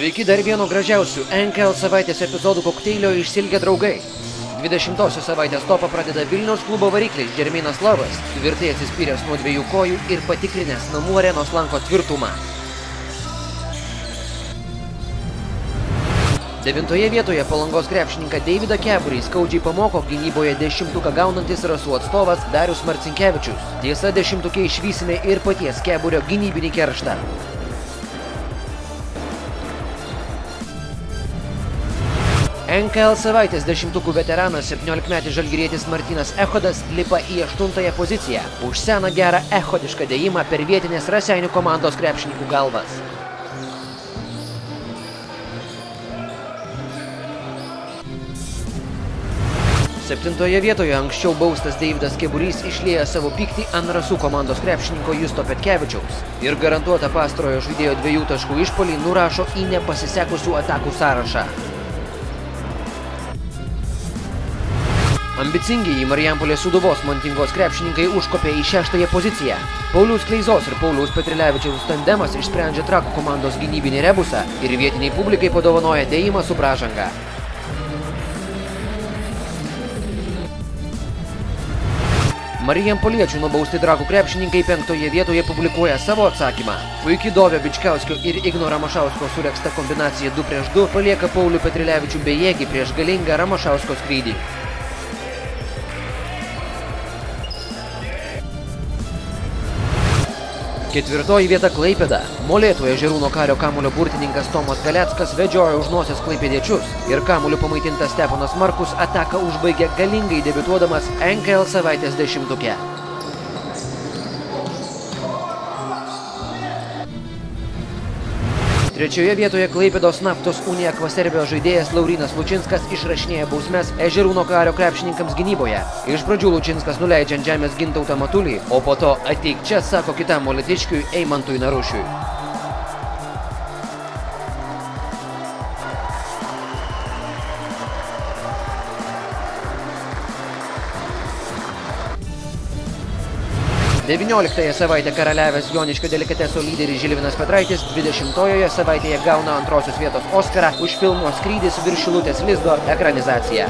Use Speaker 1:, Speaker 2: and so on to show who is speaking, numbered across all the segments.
Speaker 1: Sveiki dar vieno gražiausių NKL savaitės epizodų kokteilio išsilgę draugai. 20-osios savaitės topą pradeda Vilniaus klubo variklis Jeremynas Lovas, tvirtai atsispyręs nuo dviejų kojų ir patikrinęs namų arenos lanko tvirtumą. 9-oje vietoje Palangos krepšininką Deividą Keburį skaudžiai pamoko gynyboje 10-tuką gaunantis Rasų atstovas Darius Marcinkevičius. Tiesa, 10-tuke išvysime ir paties Keburio gynybinį kerštą. NKL savaitės 10-tukų veteranas 17-metis žalgirietis Martynas Echodas lipa į 8-ąją poziciją už seną gerą echodišką dėjimą per vietinės Raseinių komandos krepšininkų galvas. Septintoje vietoje anksčiau baustas Deividas Keburys išlieja savo pyktį ant Rasų komandos krepšininko Justo Petkevičiaus ir garantuotą pastarojo žaidėjo 2 taškų išpuolį nurašo į nepasisekusių atakų sąrašą. Ambicingi į Marijampolės Sūduvos Montingos krepšininkai užkopė į 6-ąją poziciją. Pauliaus Kleizos ir Pauliaus Petrilevičiaus tandemas išsprendžia Trakų komandos gynybinį rebusą ir vietiniai publikai padovanoja dėjimą su pražanga. Marijampoliečių nubausti Trakų krepšininkai 5-oje vietoje publikuoja savo atsakymą. Puikiai Dovio Bičkauskio ir Igno Ramašausko suregzta kombinacija 2-2 palieka Paulių Petrilevičių bejėgį prieš galingą Ramašausko skrydį. Ketvirtoji vieta Klaipėda. Molėtų ežerūno Kario kamuolio burtininkas Tomas Galeckas vedžioja už nosies klaipėdiečius ir kamuoliu pamaitintas Steponas Markus ataką užbaigė galingai debiutuodamas NKL savaitės 10-tuke. Trečioje vietoje Klaipėdos Naftos Unija Kvaserbio žaidėjas Laurynas Lučinskas išrašinėja bausmes ežerūno Kario krepšininkams gynyboje. Iš pradžių Lučinskas nuleidžia ant žemės Gintautą Matulį, o po to ateik čia, sako kitam molėtiškiui Eimantui Narušiui. Devynioliktąją savaitę karaliavęs Joniškio delikateso lyderis Žilvinas Petraitis 20-ojoje savaitėje gauna antrosios vietos Oskarą už filmo Skrydis virš Šilutės lizdo ekranizaciją.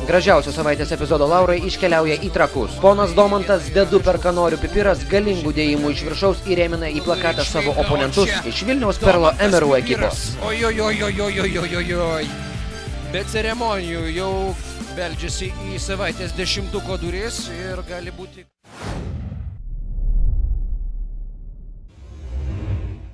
Speaker 1: Gražiausio savaitės epizodo laurai iškeliauja į Trakus. Ponas Domantas Dedu Perkanorių Pipiras galingų dėjimų iš viršaus įrėmina į plakatą savo oponentus iš Vilniaus Perlo Emerų ekipos.
Speaker 2: Ojojojojojojojojoj. Be ceremonijų jau beldžiasi į savaitės 10-tuko duris ir gali būti...